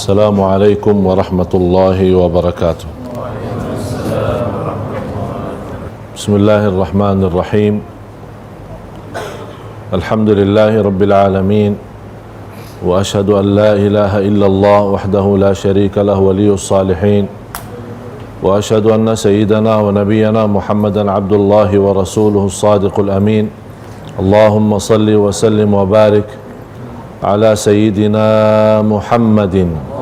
Assalamualaikum warahmatullahi wabarakatuh. Bismillahirrahmanirrahim. Alhamdulillahi rabbil alamin. Wa ashhadu an la ilaha illallah wahdahu la syarika lahu waliyus salihin. Wa ashhadu anna sayyidana wa nabiyyana Muhammadan abdullahi wa rasuluhu as-sadiqul amin. Allahumma salli wa sallim wa barik ala sayyidina Muhammadin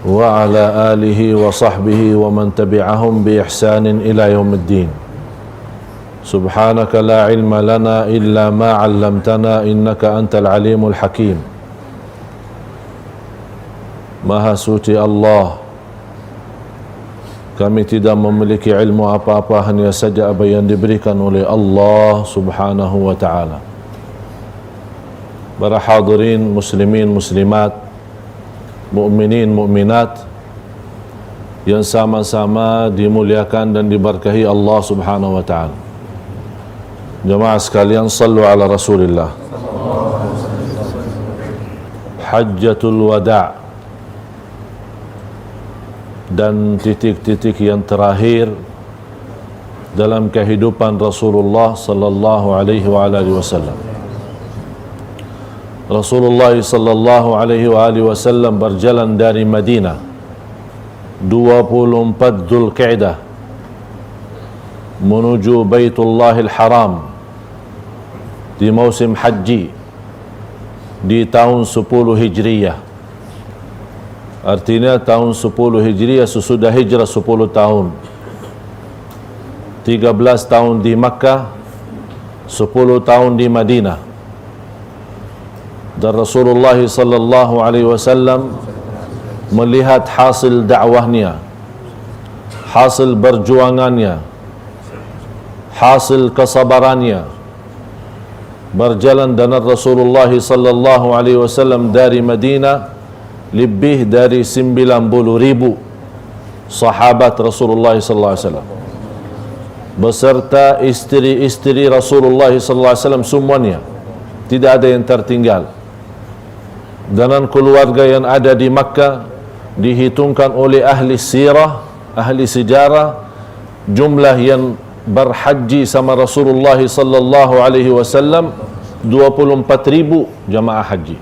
wa ala alihi wa sahbihi wa man tabi'ahum bi ihsanin ila yaumiddin. Subhanaka la ilma lana illa ma 'allamtana innaka antal alimul hakim. Maha suci Allah, kami tidak memiliki ilmu apa-apa, hanya saja apa yang diberikan oleh Allah subhanahu wa ta'ala. Para hadirin muslimin muslimat, mukminin mukminat yang sama-sama dimuliakan dan diberkahi Allah subhanahu wa ta'ala. Jemaah sekalian, sallu ala Rasulillah. Hajjatul wada' dan titik-titik yang terakhir dalam kehidupan Rasulullah sallallahu alaihi wa alihi wasallam. Rasulullah sallallahu alaihi wa alihi wasallam berjalan dari Madinah 24 Dzulqa'dah menuju Baitullahil Haram di musim haji di tahun 10 Hijriyah. Artinya tahun 10 Hijriyah sesudah hijrah 10 tahun. 13 tahun di Makkah, 10 tahun di Madinah. Dan Rasulullah sallallahu alaihi wasallam melihat hasil dakwahnya, hasil berjuangannya, hasil kesabarannya. Berjalan dengan Rasulullah sallallahu alaihi wasallam dari Madinah lebih dari 90,000 sahabat Rasulullah sallallahu alaihi wasallam beserta istri-istri Rasulullah sallallahu alaihi wasallam semuanya, tidak ada yang tertinggal. Dan keluarga yang ada di Makkah dihitungkan oleh ahli sirah, ahli sejarah, jumlah yang berhaji sama Rasulullah sallallahu alaihi wasallam 24,000 jamaah haji.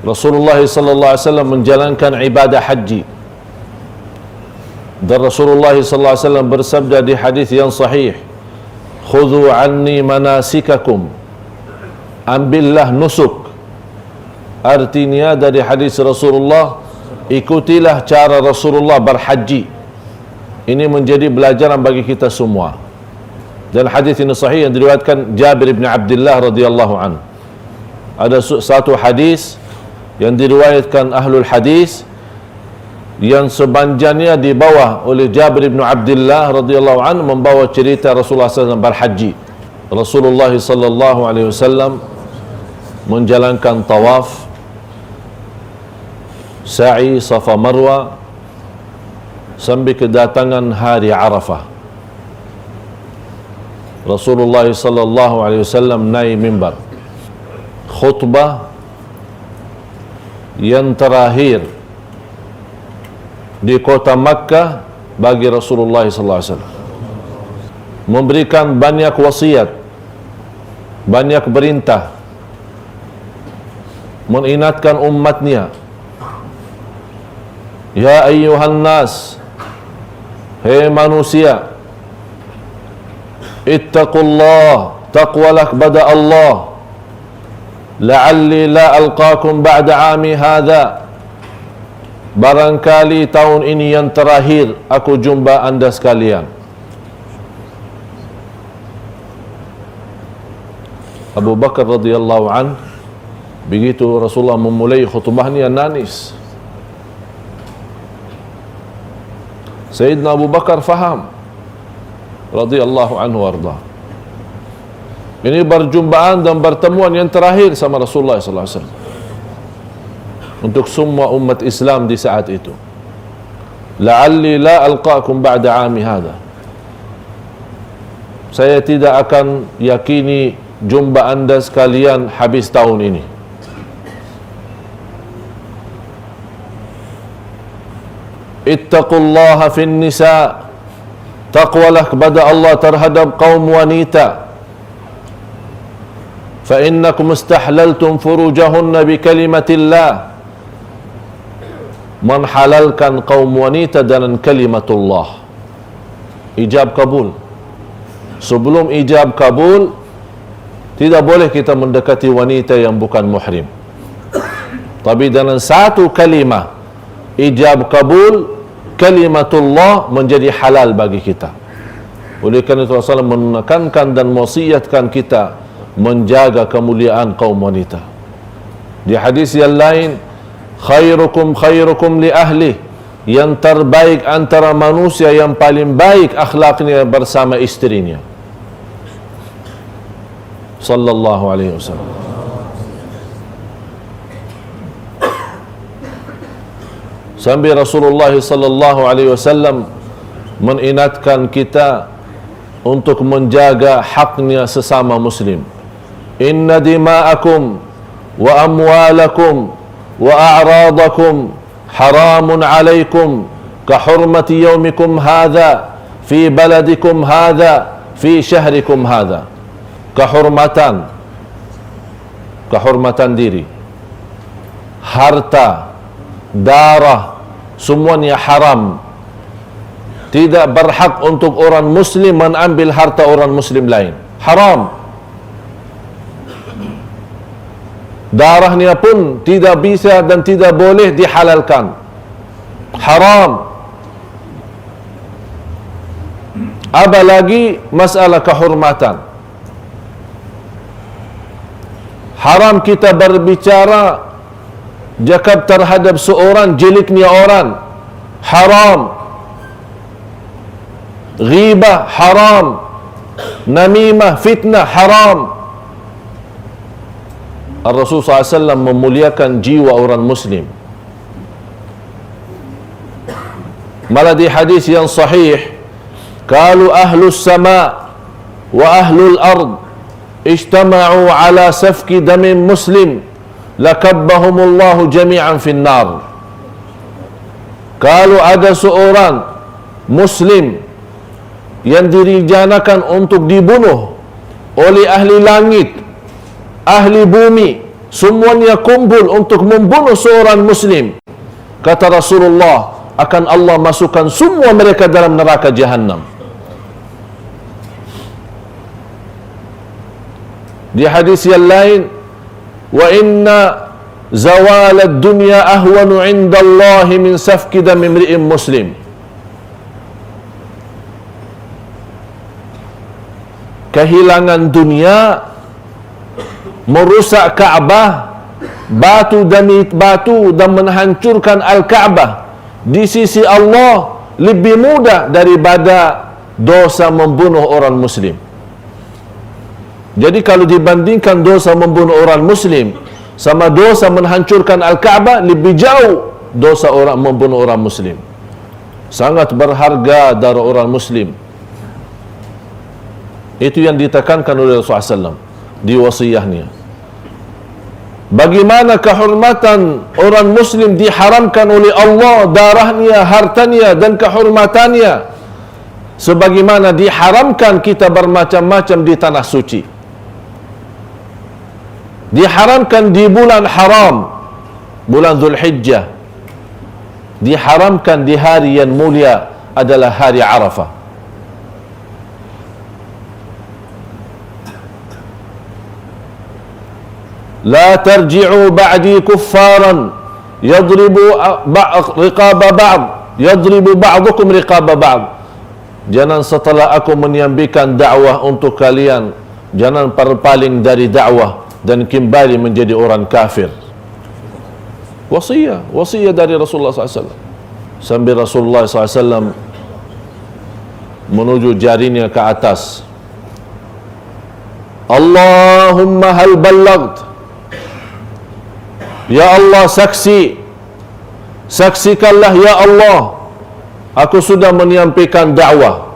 Rasulullah sallallahu alaihi wasallam menjalankan ibadah haji. Dan Rasulullah sallallahu alaihi wasallam bersabda di hadis yang sahih, "Khudhu anni manasikakum." Ambillah nusuk. Artinya dari hadis Rasulullah, ikutilah cara Rasulullah berhaji. Ini menjadi pelajaran bagi kita semua. Dan hadis ini sahih yang diriwayatkan Jabir bin Abdullah radhiyallahu anhu. Ada satu hadis yang diriwayatkan ahlul hadis yang sepanjangnya dibawa oleh Jabir bin Abdullah radhiyallahu anhu, membawa cerita Rasulullah SAW berhaji. Rasulullah sallallahu alaihi wasallam menjalankan tawaf, sa'i Safa Marwa sampai kedatangan hari Arafah. Rasulullah sallallahu alaihi wasallam naik mimbar, khutbah yang terakhir di kota Makkah bagi Rasulullah sallallahu alaihi wasallam, memberikan banyak wasiat, banyak perintah, mengingatkan umatnya, ya ayyuhan nas, hei manusia, ittaqullah, taqwalah kepada Allah, la'alli la alqakum ba'da 'ami hadha, barangkali tahun ini yang terakhir aku jumpa anda sekalian. Abu Bakar radhiyallahu an, begitu Rasulullah memulai khutbahnya, nangis. Sayyidina Abu Bakar faham radhiyallahu anhu warda. Ini berjumpaan dan pertemuan yang terakhir sama Rasulullah sallallahu alaihi wasallam untuk semua umat Islam di saat itu. La'alli la alqakum ba'da 'ami hadha. Saya tidak akan yakini jumpa anda sekalian habis tahun ini. ittaqullaha fin nisa, taqwalah kepada Allah terhadap kaum wanita. Fa innakum istahlaltum furujahunna bi kalimatillah, menhalalkan kaum wanita dengan kalimatullah. Ijab kabul. Sebelum ijab kabul, tidak boleh kita mendekati wanita yang bukan muhrim. Tapi dengan satu kalimah ijab kabul, kalimatullah menjadi halal bagi kita. Oleh kerana itu Rasulullah menekankan dan wasiatkan kita menjaga kemuliaan kaum wanita. Di hadis yang lain, khairukum khairukum li ahli, yang terbaik antara manusia yang paling baik akhlaknya bersama istrinya. Sallallahu alaihi wasallam. Sambil Rasulullah sallallahu alaihi wasallam mengingatkan kita untuk menjaga haknya sesama muslim. Inna dima'akum wa amwalakum wa a'radakum haramun alaikum ka hurmati yaumikum hadha fi baladikum hadha fi syahrikum hadha. Kehormatan diri, harta, darah, semuanya haram. Tidak berhak untuk orang muslim mengambil harta orang muslim lain. Haram. Darahnya pun tidak bisa dan tidak boleh dihalalkan. Haram. Apalagi masalah kehormatan. Haram kita berbicara jakab terhadap seorang, jeliknya orang. Haram. Ghibah haram. Namimah, fitnah haram. Rasulullah SAW memuliakan jiwa orang muslim. Malah di hadis yang sahih, kalau ahlus sama wa ahlul ard ijtama'u ala safki damin muslim lakabbahumullahu jami'an finnar. Kalau ada seorang muslim yang direncanakan untuk dibunuh oleh ahli langit, ahli bumi, semuanya kumpul untuk membunuh seorang muslim, kata Rasulullah, akan Allah masukkan semua mereka dalam neraka jahannam. Di hadis yang lain, wa inna zawal ad-dunya ahwanu 'inda Allah min safki dam imri'in muslim. Kehilangan dunia, merusak Kaabah, batu demi batu dan menghancurkan Al-Kaabah, di sisi Allah lebih mudah daripada dosa membunuh orang muslim. Jadi kalau dibandingkan dosa membunuh orang muslim sama dosa menghancurkan Al-Kaabah, lebih jauh dosa orang membunuh orang muslim. Sangat berharga darah orang muslim. Itu yang ditekankan oleh Rasulullah SAW di wasiyahnya. Bagaimana kehormatan orang muslim diharamkan oleh Allah, darahnya, hartanya dan kehormatannya, sebagaimana diharamkan kita bermacam-macam di tanah suci. Diharamkan di bulan haram, bulan Zulhijjah. Diharamkan di hari yang mulia adalah hari Arafah. La tarji'u ba'di kuffaran yadribu riqaba ba'd, yadribu ba'dukum riqaba ba'd. Jangan setelah aku menyampaikan dakwah untuk kalian, jangan berpaling dari dakwah dan kembali menjadi orang kafir. Wasiat dari Rasulullah SAW. Sambil Rasulullah SAW menuju jarinya ke atas, Allahumma hal ballagt. Ya Allah, saksikanlah ya Allah, aku sudah menyampaikan dakwah.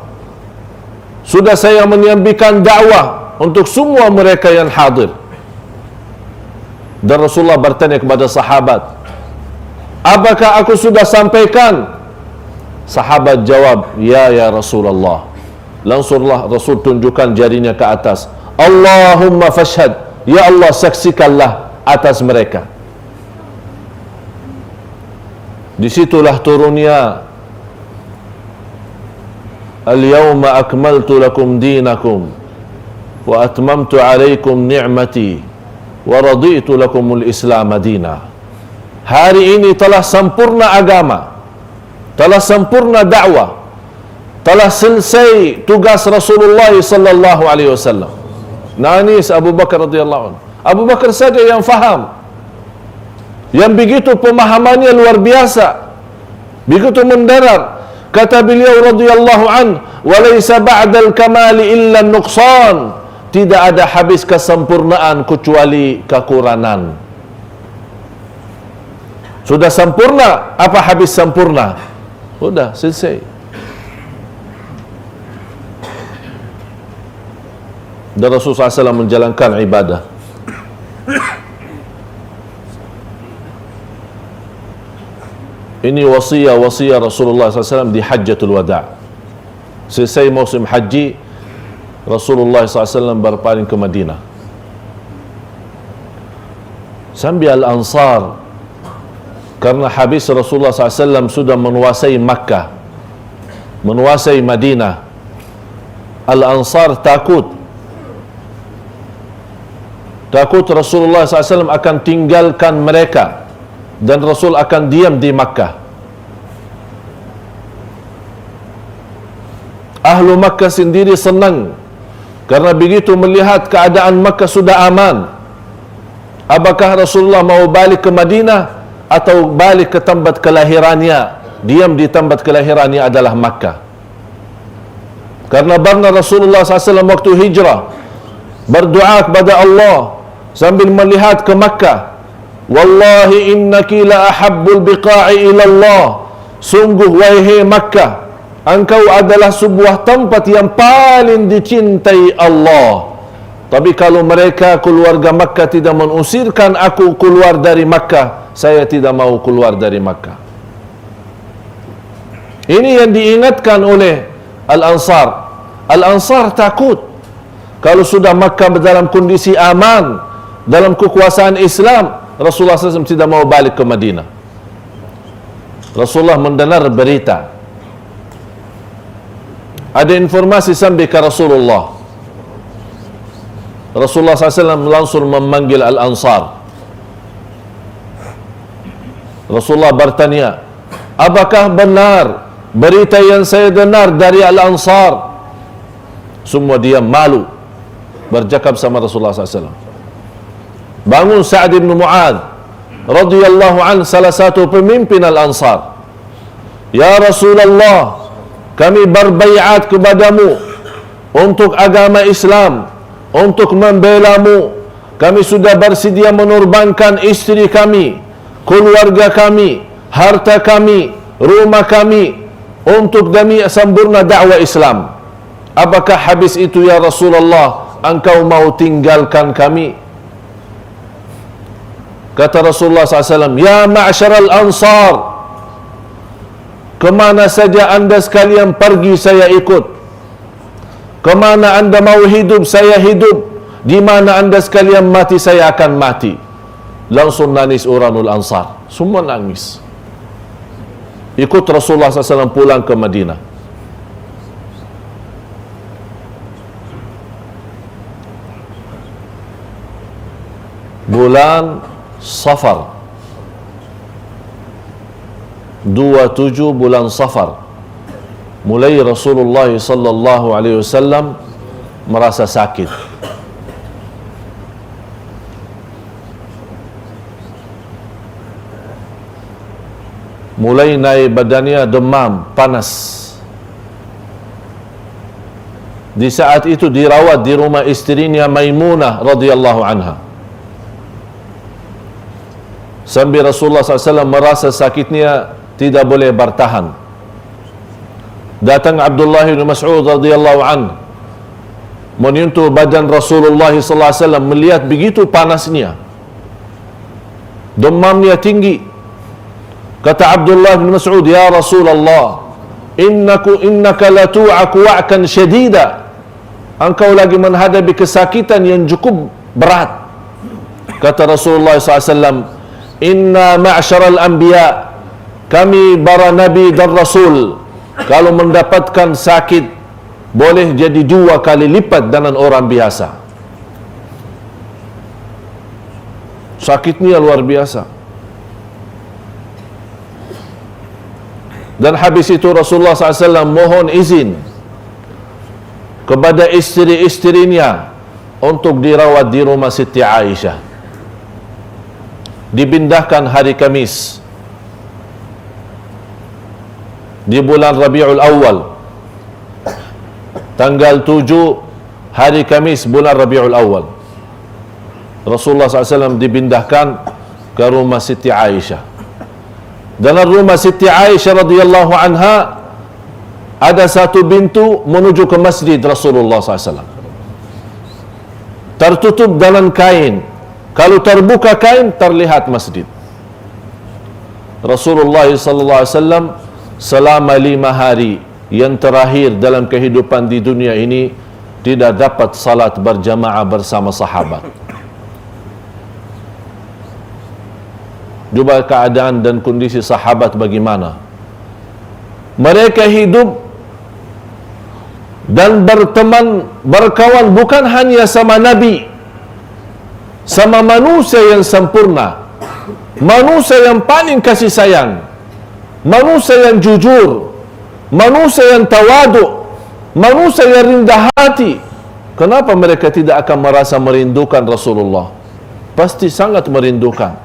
Sudah saya menyampaikan dakwah untuk semua mereka yang hadir. Dan Rasulullah bertanya kepada sahabat, apakah aku sudah sampaikan? Sahabat jawab, ya Rasulullah. Langsunglah Rasul tunjukkan jarinya ke atas. Allahumma fashhad, ya Allah saksikanlah atas mereka. Disitulah turunnya Al-yawma akmaltu lakum dinakum wa atmamtu alaikum ni'mati wa raditu lakumul Islam madina. Hari ini telah sempurna agama, telah sempurna dakwah, telah selesai tugas Rasulullah sallallahu alaihi wasallam. Nangis Abu Bakar radhiyallahu anhu. Abu Bakar saja yang faham, yang begitu pemahamannya luar biasa, begitu mendarat. Kata beliau radhiyallahu an, walaysa ba'dal kamali illa nuqsan. Tidak ada habis kesempurnaan kecuali kekurangan. Sudah sempurna, apa habis sempurna? Sudah selesai. Dan Rasulullah SAW menjalankan ibadah. Ini wasiat Rasulullah SAW di Hajjatul Wada'. Selesai musim haji, Rasulullah SAW berpaling ke Madinah. Sambil Al-Ansar, karena habis Rasulullah SAW sudah menguasai Makkah, menguasai Madinah, Al-Ansar takut Rasulullah SAW akan tinggalkan mereka dan Rasul akan diam di Makkah. Ahlu Makkah sendiri senang karena begitu melihat keadaan Makkah sudah aman. Apakah Rasulullah mau balik ke Madinah atau balik ke tempat kelahirannya? Diam di tempat kelahirannya adalah Makkah. Karena pernah Rasulullah SAW waktu hijrah berdoa kepada Allah sambil melihat ke Makkah, wallahi innaki la ahabbul biqa'i ila Allah. Sungguh wahai Makkah, engkau adalah sebuah tempat yang paling dicintai Allah. Tapi kalau mereka keluarga Makkah tidak mengusirkan aku keluar dari Makkah, saya tidak mau keluar dari Makkah. Ini yang diingatkan oleh Al-Ansar. Al-Ansar takut kalau sudah Makkah dalam kondisi aman, dalam kekuasaan Islam, Rasulullah SAW tidak mau balik ke Madinah. Rasulullah mendengar berita, ada informasi sampai ke Rasulullah. Rasulullah SAW langsung memanggil Al-Ansar. Rasulullah bertanya, apakah benar berita yang saya dengar dari Al-Ansar? Semua dia malu bercakap sama Rasulullah SAW. Bangun Sa'ad bin Mu'adz radhiyallahu an, salah satu pemimpin Al-Ansar. Ya Rasulullah, kami berbaiat kepadamu untuk agama Islam, untuk membela-Mu. Kami sudah bersedia menurbankan istri kami, keluarga kami, harta kami, rumah kami untuk demi sempurna dakwah Islam. Apakah habis itu ya Rasulullah engkau mau tinggalkan kami? Kata Rasulullah SAW, ya ma'asyaral ansar, kemana saja anda sekalian pergi saya ikut, kemana anda mau hidup saya hidup, di mana anda sekalian mati saya akan mati. Langsung nangis Uranul Ansar, semua nangis. Ikut Rasulullah SAW pulang ke Madinah. Bulan Safar, 27 bulan Safar, mulai Rasulullah sallallahu alaihi wasallam merasa sakit. Mulai naik badannya, demam, panas. Di saat itu dirawat di rumah istrinya Maimunah radhiyallahu anha. Sambil Rasulullah SAW merasa sakitnya tidak boleh bertahan. Datang Abdullah bin Mas'ud radhiyallahu anhu menyentuh badan Rasulullah SAW, melihat begitu panasnya, demamnya tinggi. Kata Abdullah bin Mas'ud, ya Rasulullah, innaka latu'aku wa'kan syadida, engkau lagi menghadapi kesakitan yang cukup berat. Kata Rasulullah SAW, inna ma'syaral anbiya, kami para nabi dan rasul, kalau mendapatkan sakit boleh jadi 2 kali lipat dengan orang biasa. Sakitnya luar biasa. Dan habis itu Rasulullah SAW mohon izin kepada isteri-isterinya untuk dirawat di rumah Siti Aisyah. Dipindahkan hari Kamis di bulan Rabiul Awal, tanggal 7 hari Kamis bulan Rabiul Awal, Rasulullah SAW dipindahkan ke rumah Siti Aisyah. Dalam rumah Siti Aisyah radhiyallahu anha ada satu pintu menuju ke masjid Rasulullah SAW. Tertutup dengan kain. Kalau terbuka kain, terlihat masjid. Rasulullah SAW selama 5 hari yang terakhir dalam kehidupan di dunia ini tidak dapat salat berjamaah bersama sahabat. Cuba keadaan dan kondisi sahabat bagaimana. Mereka hidup dan berteman, berkawan bukan hanya sama Nabi, sama manusia yang sempurna, manusia yang paling kasih sayang, manusia yang jujur, manusia yang tawadu', manusia yang rendah hati. Kenapa mereka tidak akan merasa merindukan Rasulullah? Pasti sangat merindukan.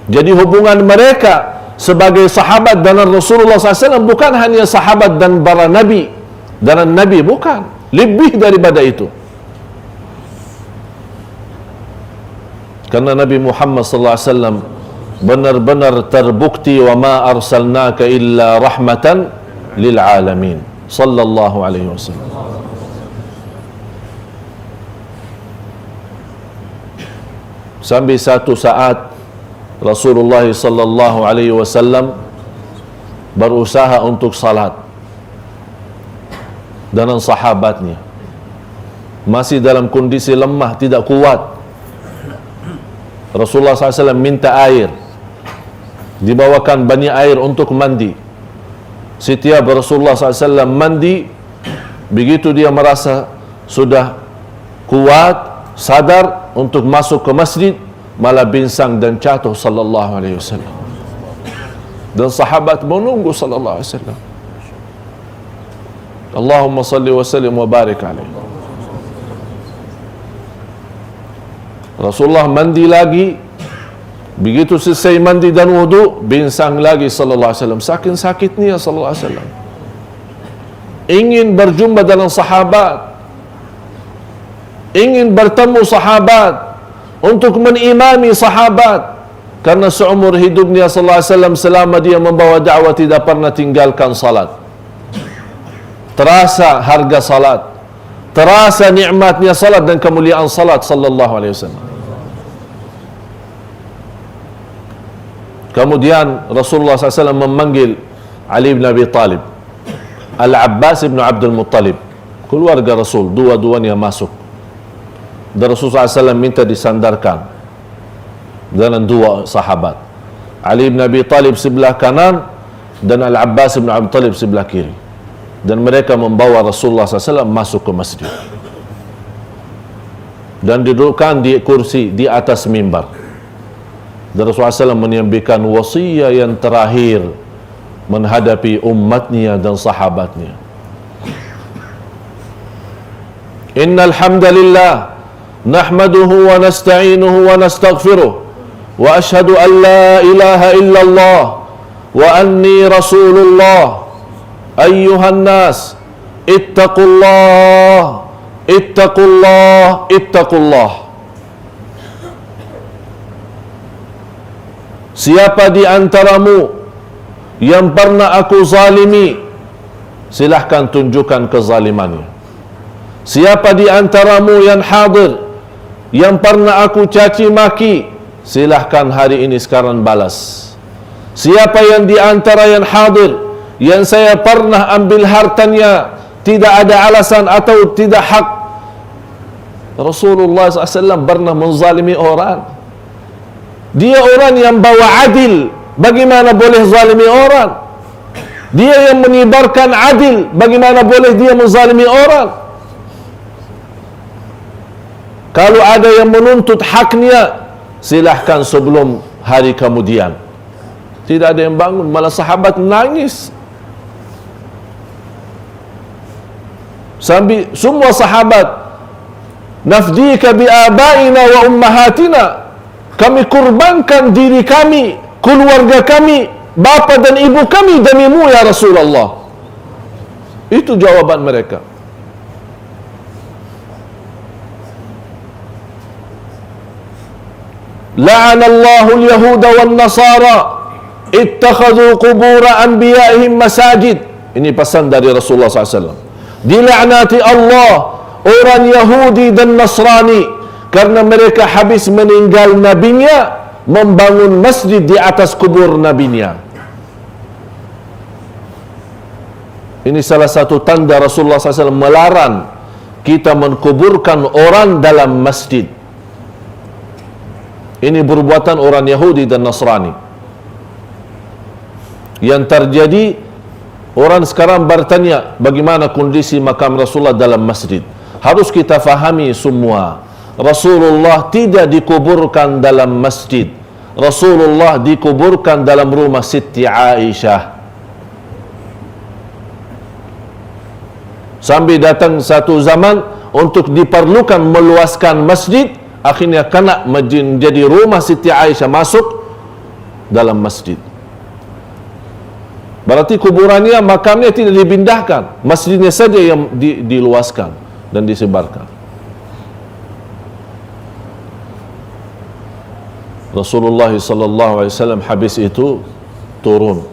Jadi hubungan mereka sebagai sahabat dengan Rasulullah SAW bukan hanya sahabat dan para Nabi dan Nabi, bukan, lebih daripada itu. Karena Nabi Muhammad SAW benar-benar terbukti, wa ma arsalnaka illa rahmatan lil alamin sallallahu alaihi wasallam. Sampai satu saat Rasulullah sallallahu alaihi wasallam berusaha untuk salat dengan sahabatnya, masih dalam kondisi lemah, tidak kuat. Rasulullah SAW minta air, dibawakan banyak air untuk mandi. Setiap Rasulullah SAW mandi, begitu dia merasa sudah kuat, sadar untuk masuk ke masjid, malah binsang dan jatuh sallallahu alaihi wasallam. Dan sahabat menunggu sallallahu alaihi wasallam. Allahumma salli wa sallim wa barik alaihi. Rasulullah mandi lagi, begitu selesai mandi dan wudu, binsang lagi sallallahu alaihi wasallam. Saking sakitnya sallallahu alaihi wasallam. Ingin berjumpa dengan sahabat, ingin bertemu sahabat, untuk menimami sahabat, karena seumur hidupnya sallallahu alaihi wasallam selama dia membawa dakwah tidak pernah tinggalkan salat. Terasa harga salat, terasa nikmatnya salat dan kemuliaan salat sallallahu alaihi wasallam. Kemudian Rasulullah SAW memanggil Ali bin Abi Talib, Al-Abbas bin Abdul Muttalib, keluarga Rasul, dua-duanya masuk. Dan Rasulullah SAW minta disandarkan dengan 2 sahabat, Ali bin Abi Talib sebelah kanan dan Al-Abbas bin Abdul Talib sebelah kiri. Dan mereka membawa Rasulullah SAW masuk ke masjid dan didudukkan di kursi di atas mimbar. Dan Rasulullah SAW menyampaikan wasiat yang terakhir menghadapi umatnya dan sahabatnya. Innal hamdalillah nahmaduhu wa nasta'inuhu wa nastaghfiruh wa ashhadu an la ilaha illallah wa anni rasulullah. Ayyuhan nas ittaqullah ittaqullah ittaqullah. Siapa di antaramu yang pernah aku zalimi, silahkan tunjukkan kezalimannya. Siapa di antaramu yang hadir yang pernah aku caci maki, silahkan hari ini sekarang balas. siapa yang di antara yang hadir yang saya pernah ambil hartanya tidak ada alasan atau tidak hak. Rasulullah SAW pernah menzalimi orang. Dia orang yang bawa adil, bagaimana boleh zalimi orang? Dia yang menyebarkan adil, bagaimana boleh dia menzalimi orang? Kalau ada yang menuntut haknya, silahkan sebelum hari kemudian. Tidak ada yang bangun, malah sahabat nangis. Sambil semua sahabat, nafdika bi abaina wa ummahatina, kami kurbankan diri kami, keluarga kami, bapa dan ibu kami demimu ya Rasulullah. Itu jawaban mereka. La'anallahu al-yahuda wan nasara ittakhadhu qubur anbiya'ihim masajid. Ini pesan dari Rasulullah SAW. Dilaknati Allah orang Yahudi dan Nasrani karena mereka habis meninggal nabinya membangun masjid di atas kubur nabinya. Ini salah satu tanda Rasulullah SAW melarang kita menkuburkan orang dalam masjid. Ini perbuatan orang Yahudi dan Nasrani. Yang terjadi, orang sekarang bertanya bagaimana kondisi makam Rasulullah dalam masjid. Harus kita fahami semua, Rasulullah tidak dikuburkan dalam masjid. Rasulullah dikuburkan dalam rumah Siti Aisyah. Sampai datang satu zaman untuk diperlukan meluaskan masjid, akhirnya kena menjadi rumah Siti Aisyah masuk dalam masjid. Berarti kuburannya, makamnya tidak dipindahkan, masjidnya saja yang diluaskan dan disebarkan. Rasulullah SAW habis itu turun,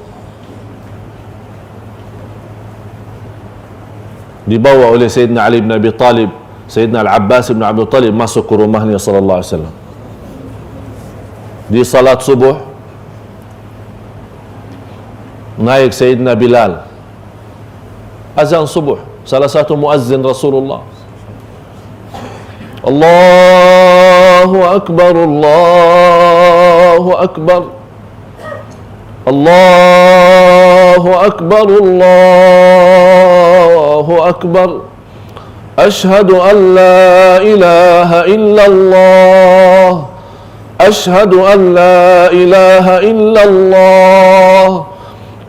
dibawa oleh Sayyidina Ali bin Abi Talib, Sayyidina Al-Abbas bin Abdul Talib masuk ke rumahnya SAW. Di salat subuh, naik Sayyidina Bilal, azan subuh, salah satu muazzin Rasulullah. Allahu Akbar, Allahu Akbar, Allahu Akbar, Allahu Akbar, Ashhadu an la ilaha illallah, Ashhadu an la ilaha illallah,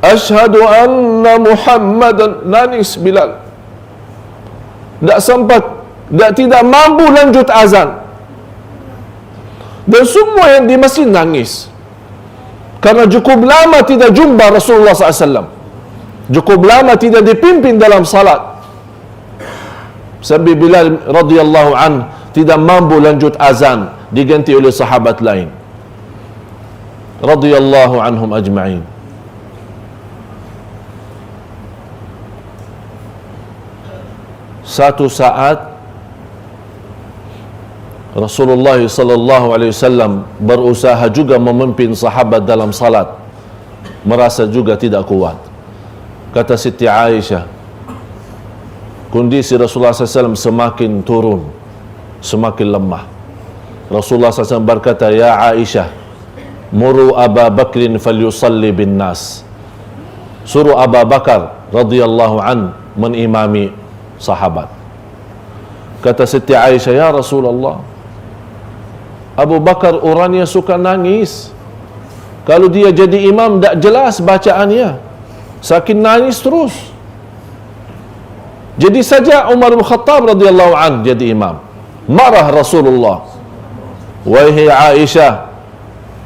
Ashhadu anna Muhammadan. Nangis Bilal, tidak mampu lanjut azan. Dan semua yang di masjid nangis karena cukup lama tidak jumpa Rasulullah SAW, cukup lama tidak dipimpin dalam salat. Sampai Bilal radhiyallahu an tidak mampu lanjut azan, diganti oleh sahabat lain radhiyallahu anhum ajma'in. Satu saat Rasulullah sallallahu alaihi wasallam berusaha juga memimpin sahabat dalam salat, merasa juga tidak kuat. Kata Siti Aisyah, kondisi Rasulullah SAW semakin turun, semakin lemah. Rasulullah SAW berkata, ya Aisyah, muru Aba Bakrin falyusalli bin nas. Suruh Abu Bakar radhiyallahu an menimami sahabat. Kata Siti Aisyah, ya Rasulullah, Abu Bakar orangnya suka nangis. Kalau dia jadi imam tak jelas bacaannya, saking nangis terus. Jadi saja Umar bin Khattab radhiyallahu an jadi imam. Marah Rasulullah, wahai Aisyah,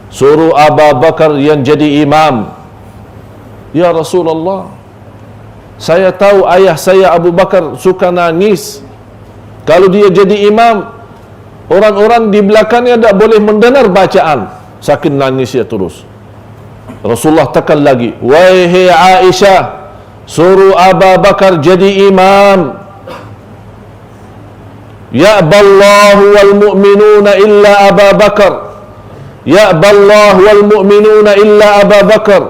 suruh Abu Bakar yang jadi imam. Ya Rasulullah, saya tahu ayah saya Abu Bakar suka nangis. Kalau dia jadi imam, orang-orang di belakangnya tak boleh mendengar bacaan, saking nangisnya terus. Rasulullah tekan lagi, wahai Aisyah, suruh Abu Bakar jadi imam. Ya'ballahu wal mu'minuna illa Abu Bakar. ya'ballahu wal mu'minuna illa Abu Bakar.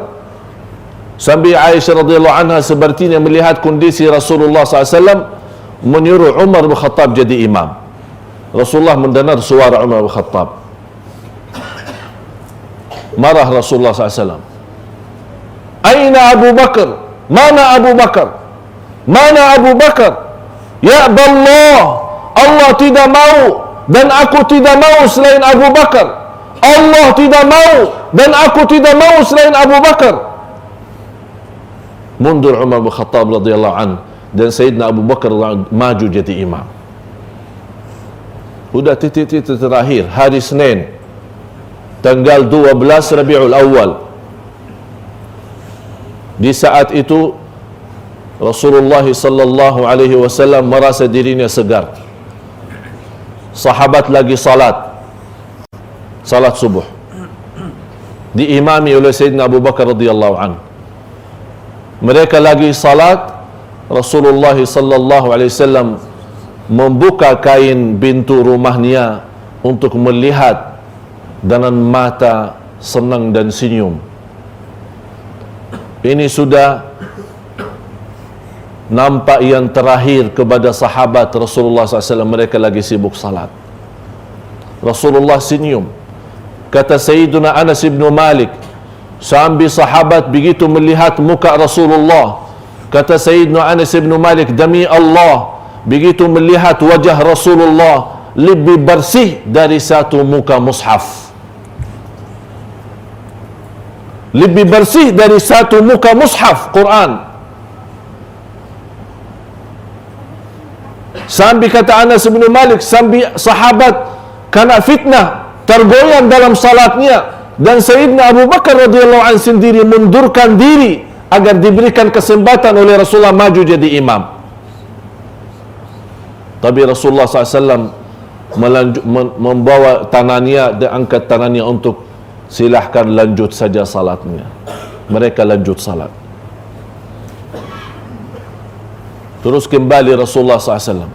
Sambil Aisyah radhiyallahu anha sepertinya melihat kondisi Rasulullah SAW menyuruh Umar bin Khattab jadi imam. Rasulullah mendengar suara Umar bin Khattab. Marah Rasulullah SAW. Aina Abu Bakar? Mana Abu Bakar? Mana Abu Bakar? Ya'ballah, Allah tidak mau dan aku tidak mau selain Abu Bakar. Allah tidak mau dan aku tidak mau selain Abu Bakar. Mundur Umar bin Khattab radhiyallahu an, dan Sayyidina Abu Bakar maju jadi imam. Sudah titik-titik terakhir hari Senin tanggal 12 Rabiul Awal. Di saat itu Rasulullah sallallahu alaihi wasallam merasa dirinya segar. Sahabat lagi salat subuh, diimami oleh Sayyidina Abu Bakar radhiyallahu an. Mereka lagi salat, Rasulullah sallallahu alaihi wasallam membuka kain pintu rumahnya untuk melihat dengan mata senang dan senyum. Ini sudah nampak yang terakhir kepada sahabat Rasulullah SAW. Mereka lagi sibuk salat. Rasulullah senyum. Kata Sayyiduna Anas bin Malik, sambil sahabat begitu melihat muka Rasulullah, kata Sayyiduna Anas bin Malik, demi Allah, begitu melihat wajah Rasulullah lebih bersih dari satu muka mushaf. Lebih bersih dari satu muka mushaf Quran. Sambil kata Anas bin Malik, sambil sahabat kena fitnah, tergoyang dalam salatnya, dan Sayyidina Abu Bakar radhiyallahu anhu sendiri mundurkan diri agar diberikan kesempatan oleh Rasulullah maju jadi imam. Tapi Rasulullah SAW membawa tangannya dan angkat tangannya untuk silahkan lanjut saja salatnya. Mereka lanjut salat. Terus kembali Rasulullah SAW.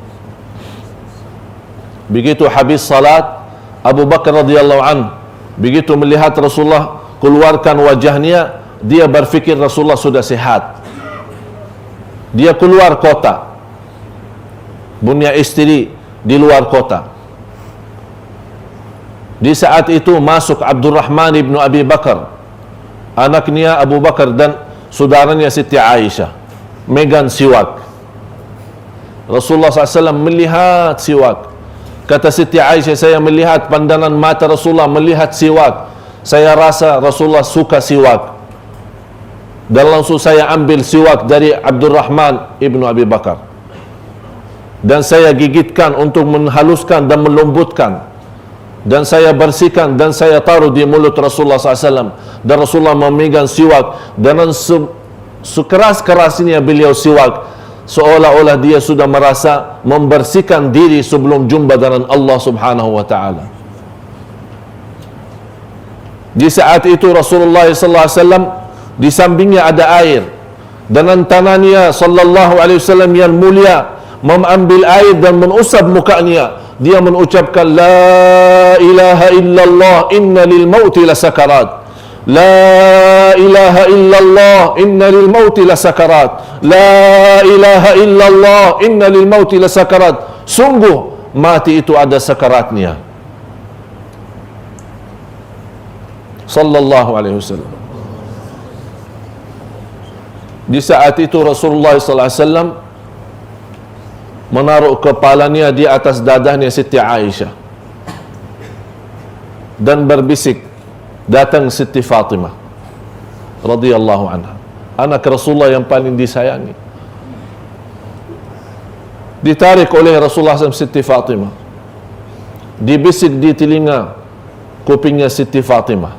Begitu habis salat, Abu Bakar radhiyallahu anhu begitu melihat Rasulullah keluarkan wajahnya, dia berfikir Rasulullah sudah sehat. Dia keluar kota, punya istri di luar kota. Di saat itu masuk Abdurrahman ibn Abi Bakar, anaknya Abu Bakar dan saudaranya Siti Aisyah, megang siwak. Rasulullah SAW melihat siwak. Kata Siti Aisyah, saya melihat pandangan mata Rasulullah melihat siwak. Saya rasa Rasulullah suka siwak. Dan langsung saya ambil siwak dari Abdurrahman ibn Abi Bakar. Dan saya gigitkan untuk menghaluskan dan melembutkan. Dan saya bersihkan dan saya taruh di mulut Rasulullah SAW. Dan Rasulullah memegang siwak. Dengan sekeras-kerasnya beliau siwak, seolah-olah dia sudah merasa membersihkan diri sebelum jumpa dengan Allah Subhanahu wa taala. Di saat itu Rasulullah sallallahu alaihi wasallam di sampingnya ada air. Dengan tangannya sallallahu alaihi wasallam yang mulia mengambil air dan menusap mukanya. Dia mengucapkan la ilaha illallah inna lil mauti lasakarat. La ilaha illallah inna lil mauti lasakarat. La ilaha illallah inna lil mauti lasakarat. Sungguh mati itu ada sakaratnya. Sallallahu alaihi wasallam. Di saat itu Rasulullah sallallahu alaihi wasallam menaruh kepalanya di atas dadahnya Siti Aisyah dan berbisik, datang Siti Fatimah radhiyallahu anha, anak Rasulullah yang paling disayangi. Ditarik oleh Rasulullah SAW Siti Fatimah, dibisik di telinga kupingnya Siti Fatimah.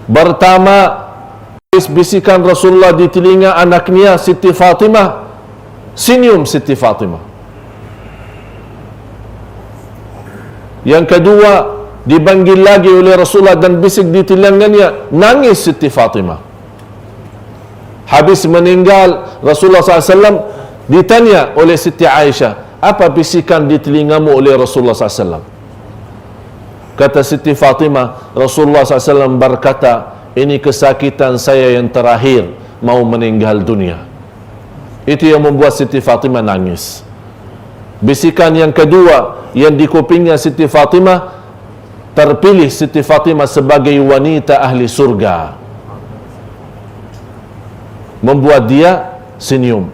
Pertama bisikan Rasulullah di telinga anaknya Siti Fatimah, senyum Siti Fatimah. Yang kedua, dipanggil lagi oleh Rasulullah dan bisik di telinganya, nangis Siti Fatimah. Habis meninggal Rasulullah SAW, ditanya oleh Siti Aisyah, apa bisikan di telingamu oleh Rasulullah SAW? Kata Siti Fatimah, Rasulullah SAW berkata, ini kesakitan saya yang terakhir, mau meninggal dunia. Itu yang membuat Siti Fatimah nangis. Bisikan yang kedua yang di kupingnya Siti Fatimah, terpilih Siti Fatimah sebagai wanita ahli surga, membuat dia senyum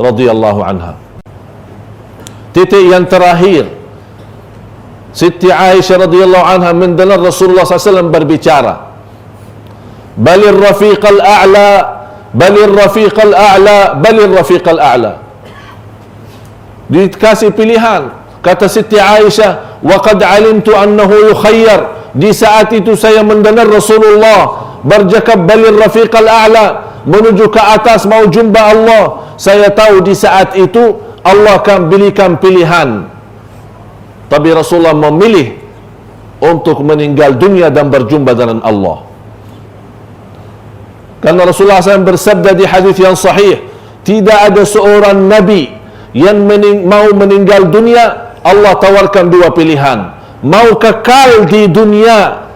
radhiyallahu anha. Titik yang terakhir, Siti Aisyah radhiyallahu anha mendengar Rasulullah SAW berbicara, balir rafiqal a'la, balir rafiqal a'la, balir rafiqal a'la. Dikasih pilihan, kata Siti Aisyah, wa qad alimtu annahu yukhayyar. Di saat itu saya mendengar Rasulullah bercakap balir rafiqal a'la, menuju ke atas mau jumpa Allah. Saya tahu di saat itu Allah akan berikan pilihan, tapi Rasulullah memilih untuk meninggal dunia dan berjumpa dengan Allah. Karena Rasulullah SAW bersabda di hadis yang sahih, tidak ada seorang Nabi yang mau meninggal dunia, Allah tawarkan dua pilihan, mau kekal di dunia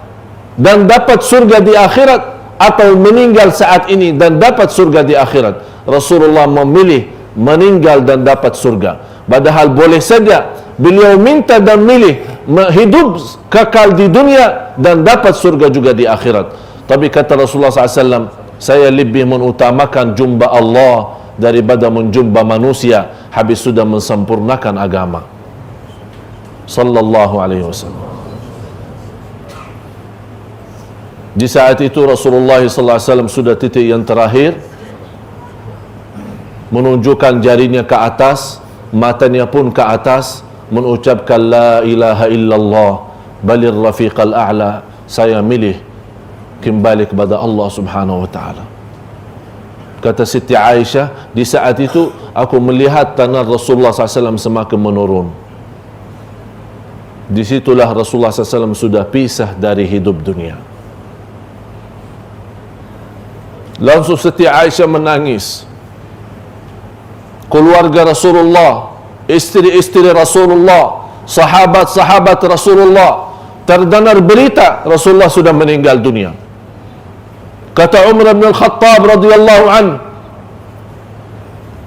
dan dapat surga di akhirat, atau meninggal saat ini dan dapat surga di akhirat. Rasulullah memilih meninggal dan dapat surga. Padahal boleh saja beliau minta dan milih hidup kekal di dunia dan dapat surga juga di akhirat. Tapi kata Rasulullah SAW, saya lebih mengutamakan jumpa Allah daripada menjumpa manusia habis sudah mensempurnakan agama. Sallallahu alaihi wasallam. Di saat itu Rasulullah SAW sudah titik yang terakhir, menunjukkan jarinya ke atas, matanya pun ke atas, mengucapkan la ilaha illallah, balir rafiqal a'la. Saya milih kembali kepada Allah Subhanahu wa ta'ala. Kata Siti Aisyah, di saat itu aku melihat tanah Rasulullah SAW semakin menurun. Disitulah Rasulullah SAW sudah pisah dari hidup dunia. Langsung Siti Aisyah menangis. Keluarga Rasulullah, istri-istri Rasulullah, sahabat-sahabat Rasulullah, terdengar berita Rasulullah sudah meninggal dunia. Kata Umar bin Al-Khattab radhiyallahu an,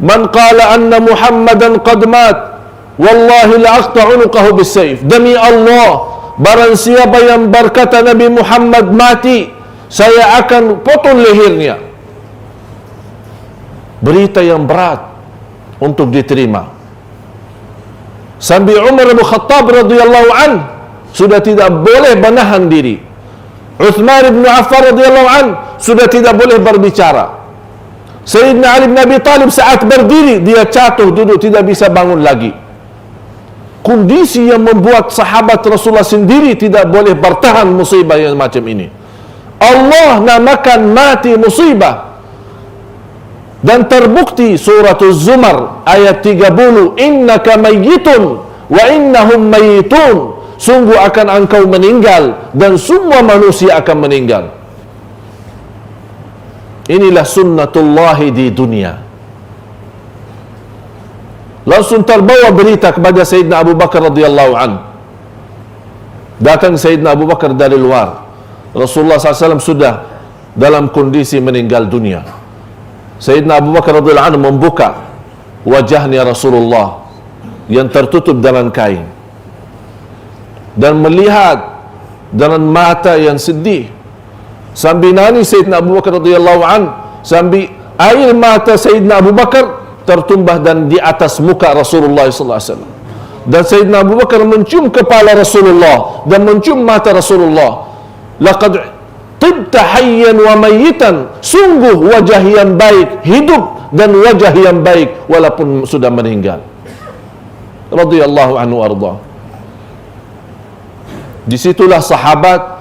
man qala anna Muhammadan qad mat, wallahi la aqta'u unuqahu bis-sayf. Demi Allah, barang siapa yang berkata Nabi Muhammad mati, saya akan potong lehernya. Berita yang berat untuk diterima. Sampai Umar bin Khattab radhiyallahu an sudah tidak boleh menahan diri. Uthman bin Affan radhiyallahu an sudah tidak boleh berbicara. Sayyidina Ali bin Abi Talib saat berdiri dia jatuh duduk, tidak bisa bangun lagi. Kondisi yang membuat sahabat Rasulullah sendiri tidak boleh bertahan musibah yang macam ini. Allah namakan mati musibah. Dan terbukti surah Az-Zumar ayat 30, innaka mayyitun wa innahum mayyitun. Sungguh akan engkau meninggal dan semua manusia akan meninggal. Inilah sunnatullahi di dunia. Langsung terbawa berita kepada Sayyidina Abu Bakar radhiyallahu an. Datang Sayyidina Abu Bakar dari luar. Rasulullah SAW sudah dalam kondisi meninggal dunia. Sayyidina Abu Bakar radhiyallahu anhu membuka wajahnya Rasulullah yang tertutup dengan kain dan melihat dengan mata yang sedih. Sambil nangis Sayyidina Abu Bakar radhiyallahu anhu, sambil air mata Sayyidina Abu Bakar tertumbah dan di atas muka Rasulullah sallallahu alaihi wasallam. Dan Sayyidina Abu Bakar mencium kepala Rasulullah dan mencium mata Rasulullah. Laqad tibta hayyan wa mayyitan, sungguh wajah yang baik hidup dan wajah yang baik walaupun sudah meninggal. Radhiyallahu anhu arda. Disitulah sahabat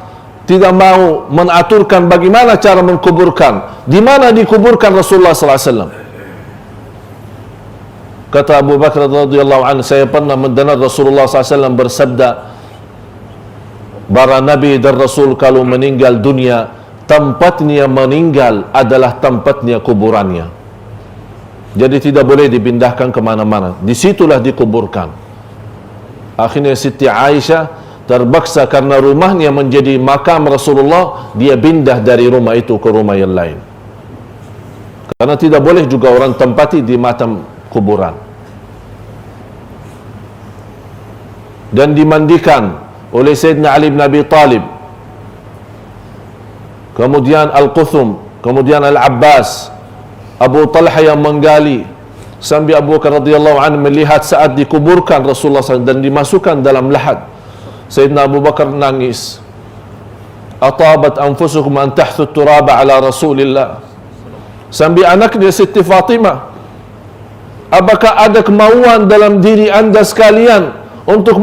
tidak mau mengaturkan bagaimana cara mengkuburkan, di mana dikuburkan Rasulullah sallallahu alaihi wasallam. Kata Abu Bakar radhiyallahu anhu, saya pernah mendengar Rasulullah sallallahu alaihi wasallam bersabda, para nabi dan rasul kalau meninggal dunia, tempatnya meninggal adalah tempatnya kuburannya. Jadi tidak boleh dipindahkan ke mana-mana. Disitulah dikuburkan. Akhirnya Siti Aisyah terpaksa karena rumahnya menjadi makam Rasulullah, dia pindah dari rumah itu ke rumah yang lain. Karena tidak boleh juga orang tempati di makam kuburan. Dan dimandikan oleh Sayyidina Ali bin Abi Talib, kemudian Al-Quthum, kemudian Al-Abbas, Abu Talha yang menggali, sambil Abu Bakar radhiyallahu anhu melihat saat dikuburkan Rasulullah SAW dan dimasukkan dalam lahat. Sayyidina Abu Bakar nangis. Atabat anfusukum an tahthu turaba ala Rasulillah. Sambil anaknya Siti Fatimah, apakah ada kemauan dalam diri anda sekalian untuk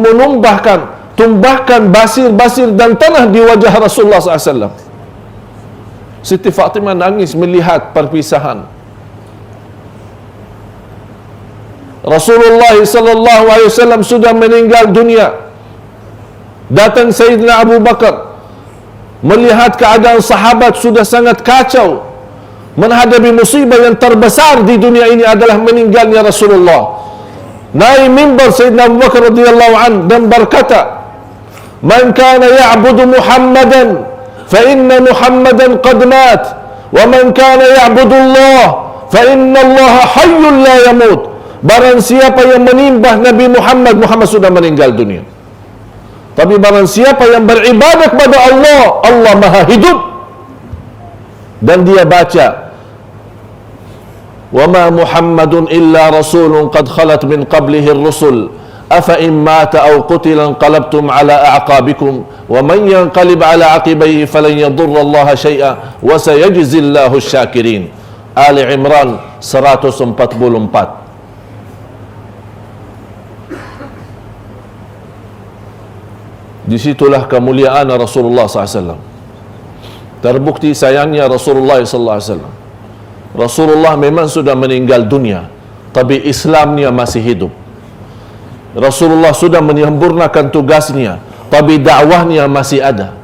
tumbahkan basir-basir dan tanah di wajah Rasulullah SAW? Siti Fatimah nangis melihat perpisahan. Rasulullah SAW sudah meninggal dunia. Datang Sayyidina Abu Bakar, melihat keadaan sahabat sudah sangat kacau, menghadapi musibah yang terbesar di dunia ini adalah meninggalnya Rasulullah. Naik mimbar Sayyidina Abu Bakar radhiyallahu anhu dan berkata, "Man kana ya'budu Muhammadan fa inna Muhammadan qad mat, wa man kana ya'budu Allah fa inna Allah hayyun la yamut." Barang siapa yang menyembah Nabi Muhammad, Muhammad sudah meninggal dunia. Tapi barang siapa yang beribadah kepada Allah, Allah Maha hidup. Dan dia baca, "Wa ma Muhammadun illa rasulun qad khalat min qablihi ar-rusul, afa in mata aw qutila anqalabtum ala a'qabikum, wa man yanqalib ala aqibayhi falan yadurra Allah shay'a wa sayajzi Allahu asy-syakirin." Ali Imran 144. Disitulah kemuliaan Rasulullah SAW. Terbukti sayangnya Rasulullah SAW. Rasulullah memang sudah meninggal dunia, tapi Islamnya masih hidup. Rasulullah sudah menyempurnakan tugasnya, tapi dakwahnya masih ada.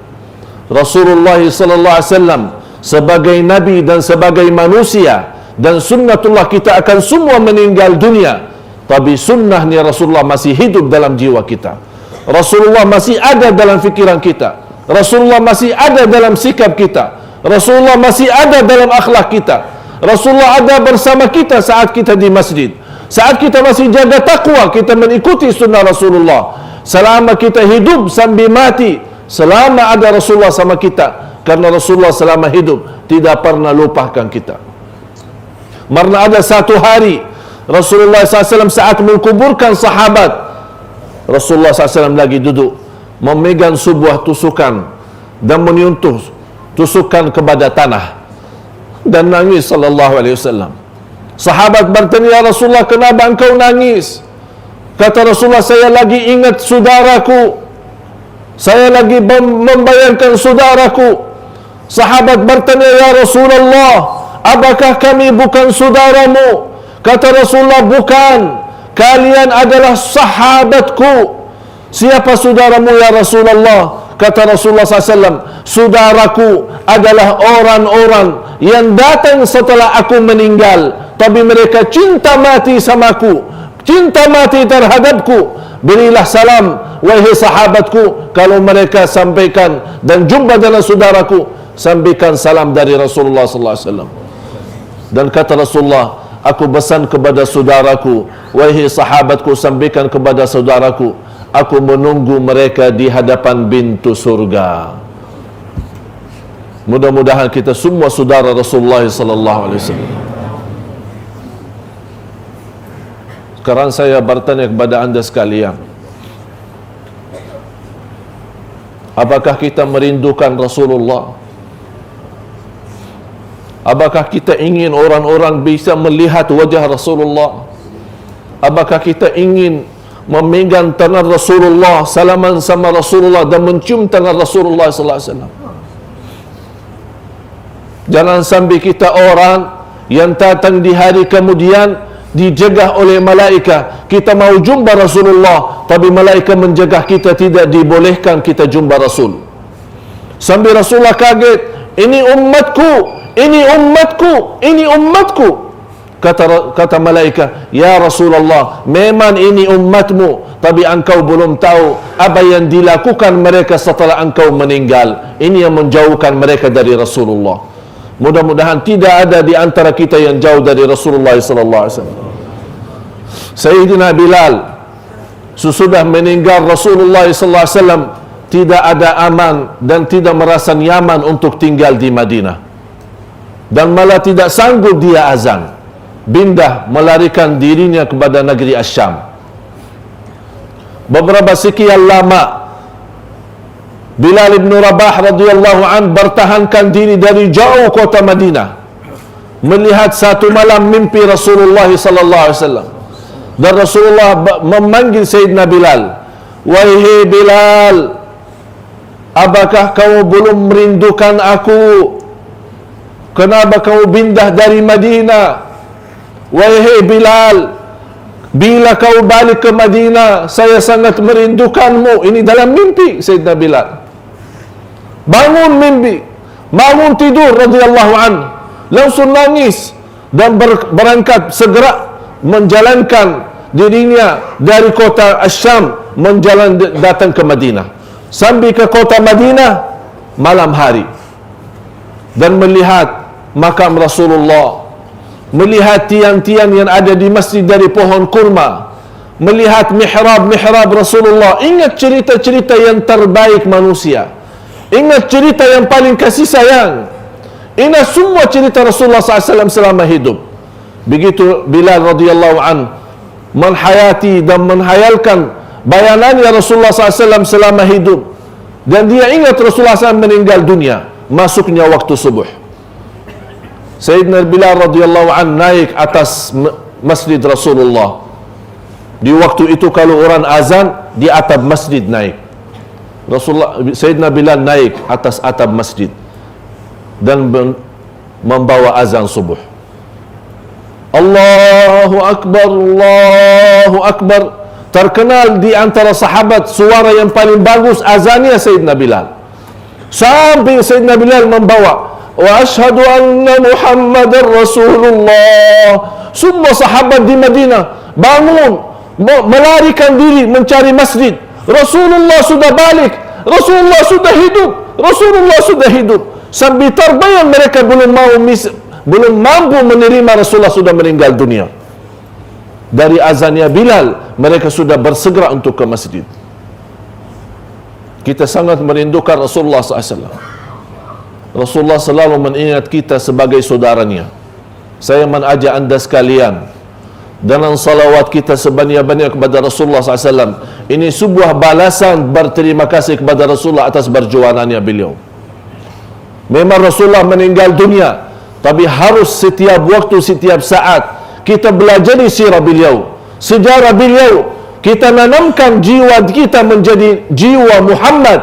Rasulullah SAW sebagai Nabi dan sebagai manusia, dan sunnatullah kita akan semua meninggal dunia, tapi sunnahnya Rasulullah masih hidup dalam jiwa kita. Rasulullah masih ada dalam fikiran kita. Rasulullah masih ada dalam sikap kita. Rasulullah masih ada dalam akhlak kita. Rasulullah ada bersama kita saat kita di masjid. Saat kita masih jaga takwa, kita mengikuti sunnah Rasulullah. Selama kita hidup sambil mati, selama ada Rasulullah sama kita. Karena Rasulullah selama hidup tidak pernah lupakan kita. Karena ada satu hari Rasulullah SAW saat menguburkan sahabat, Rasulullah SAW lagi duduk memegang sebuah tusukan dan menyentuh tusukan kepada tanah dan nangis sallallahu alaihi wasallam. Sahabat bertanya, "Ya Rasulullah, kenapa engkau nangis?" Kata Rasulullah, "Saya lagi ingat saudaraku. Saya lagi membayangkan saudaraku." Sahabat bertanya, "Ya Rasulullah, apakah kami bukan saudaramu?" Kata Rasulullah, "Bukan. Kalian adalah sahabatku." "Siapa saudaramu ya Rasulullah?" Kata Rasulullah SAW, "Saudaraku adalah orang-orang yang datang setelah aku meninggal, tapi mereka cinta mati samaku, cinta mati terhadapku. Berilah salam, wahai sahabatku, kalau mereka sampaikan dan jumpa dengan saudaraku, sampaikan salam dari Rasulullah SAW." Dan kata Rasulullah, "Aku pesan kepada saudaraku, wahai sahabatku, sampaikan kepada saudaraku, aku menunggu mereka di hadapan pintu surga." Mudah-mudahan kita semua saudara Rasulullah sallallahu alaihi wasallam. Sekarang saya bertanya kepada anda sekalian, apakah kita merindukan Rasulullah? Apakah kita ingin orang-orang bisa melihat wajah Rasulullah? Apakah kita ingin memegang tangan Rasulullah, salaman sama Rasulullah dan mencium tangan Rasulullah sallallahu alaihi wasallam? Jangan sampai kita orang yang datang di hari kemudian dijegah oleh malaikat. Kita mau jumpa Rasulullah, tapi malaikat menjegah kita, tidak dibolehkan kita jumpa Rasul. Sampai Rasulullah kaget, "Ini umatku, ini umatku, ini umatku." Kata malaikat, ya Rasulullah, memang ini umatmu, tapi engkau belum tahu apa yang dilakukan mereka setelah engkau meninggal. Ini yang menjauhkan mereka dari Rasulullah. Mudah-mudahan tidak ada di antara kita yang jauh dari Rasulullah sallallahu alaihi wasallam. Sayyidina Bilal, sesudah meninggal Rasulullah sallallahu alaihi wasallam, tidak ada aman dan tidak merasa nyaman untuk tinggal di Madinah, dan malah tidak sanggup dia azan, pindah melarikan dirinya kepada negeri Asyam. Beberapa sekian lama Bilal bin Rabah radhiyallahu an bertahankan diri dari jauh kota Madinah, melihat satu malam mimpi Rasulullah sallallahu alaihi wasallam, dan Rasulullah memanggil Sayyidina Bilal, wahai Bilal, apakah kamu belum merindukan aku? Kenapa kamu pindah dari Madinah? Wahai Bilal, bila kau balik ke Madinah, saya sangat merindukanmu. Ini dalam mimpi Sayyidina Bilal. Bangun mimpi, bangun tidur radhiyallahu anhu, langsung nangis dan berangkat segera menjalankan dirinya dari kota Asyam datang ke Madinah. Sampai ke kota Madinah malam hari dan melihat makam Rasulullah, melihat tiang-tiang yang ada di masjid dari pohon kurma, melihat mihrab Rasulullah. Ingat cerita-cerita yang terbaik manusia, ingat cerita yang paling kasih sayang, ingat semua cerita Rasulullah SAW selama hidup. Begitu Bilal radhiyallahu an menghayati dan menghayalkan bayanannya Rasulullah SAW selama hidup, dan dia ingat Rasulullah SAW meninggal dunia. Masuknya waktu subuh, Sayyidina Bilal radhiyallahu an naik atas masjid Rasulullah. Di waktu itu kalau orang azan di atap masjid naik, Sayyidina Bilal naik atas atap masjid dan membawa azan subuh. Allahu Akbar, Allahu Akbar. Terkenal di antara sahabat suara yang paling bagus azannya Sayyidina Bilal. Sampai Sayyidina Bilal membawa wa asyhadu anna Muhammadar Rasulullah. Semua sahabat di Madinah bangun, melarikan diri mencari masjid. Rasulullah sudah balik, Rasulullah sudah hidup, Rasulullah sudah hidup. Sampai terbayang mereka belum mampu menerima Rasulullah sudah meninggal dunia. Dari azannya Bilal, mereka sudah bersegera untuk ke masjid. Kita sangat merindukan Rasulullah SAW. Rasulullah selalu mengingat kita sebagai saudaranya. Saya mengajak anda sekalian, dengan salawat kita sebanyak-banyak kepada Rasulullah SAW. Ini sebuah balasan berterima kasih kepada Rasulullah atas perjuangannya beliau. Memang Rasulullah meninggal dunia, tapi harus setiap waktu, setiap saat kita belajar sirah beliau, sejarah beliau. Kita nanamkan jiwa kita menjadi jiwa Muhammad,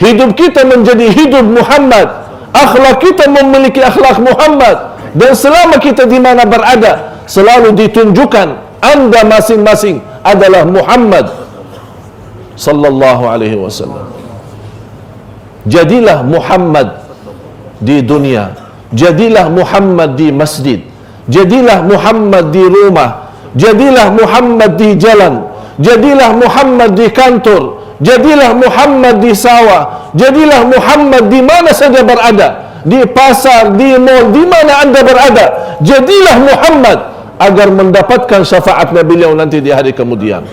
hidup kita menjadi hidup Muhammad, akhlak kita memiliki akhlak Muhammad. Dan selama kita di mana berada, selalu ditunjukkan anda masing-masing adalah Muhammad sallallahu alaihi wasallam. Jadilah Muhammad di dunia, jadilah Muhammad di masjid, jadilah Muhammad di rumah, jadilah Muhammad di jalan, jadilah Muhammad di kantor, jadilah Muhammad di sawah, jadilah Muhammad di mana saja berada, di pasar, di mall, di mana anda berada. Jadilah Muhammad agar mendapatkan syafaatnya beliau nanti di hari kemudian.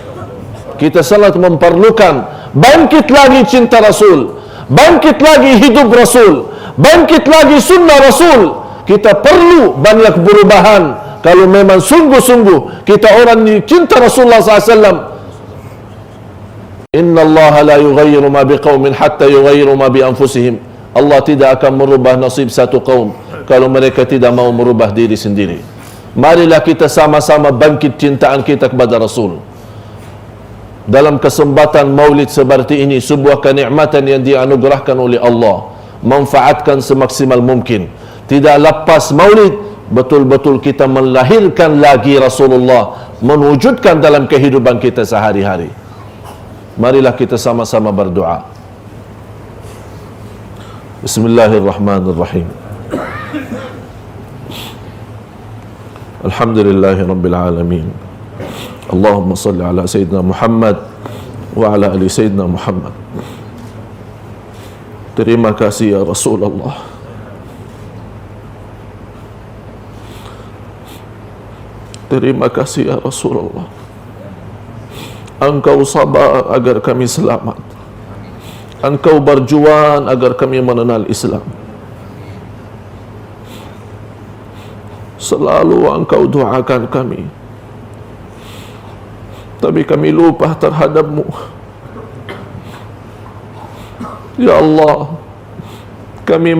Kita sangat memerlukan bangkit lagi cinta Rasul, bangkit lagi hidup Rasul, bangkit lagi sunnah Rasul. Kita perlu banyak perubahan kalau memang sungguh-sungguh kita orang yang cinta Rasulullah SAW. Inna Allah la yughayyiru ma biqaumin hatta yughayyiru ma bi anfusihim. Allah tidak akan merubah nasib satu kaum kalau mereka tidak mau merubah diri sendiri. Marilah kita sama-sama bangkit cintaan kita kepada Rasul. Dalam kesempatan maulid seperti ini, sebuah kenikmatan yang dianugerahkan oleh Allah. Manfaatkan semaksimal mungkin. Tidak lepas maulid, betul-betul kita melahirkan lagi Rasulullah, mewujudkan dalam kehidupan kita sehari-hari. Marilah kita sama-sama berdoa. Bismillahirrahmanirrahim. Alhamdulillahi Rabbil Alamin. Allahumma salli ala Sayyidina Muhammad wa ala ali Sayyidina Muhammad. Terima kasih ya Rasulullah. Terima kasih ya Rasulullah. Engkau sabar agar kami selamat. Engkau berjuang agar kami mengenal Islam. Selalu engkau doakan kami, tapi kami lupa terhadapmu. Ya Allah, kami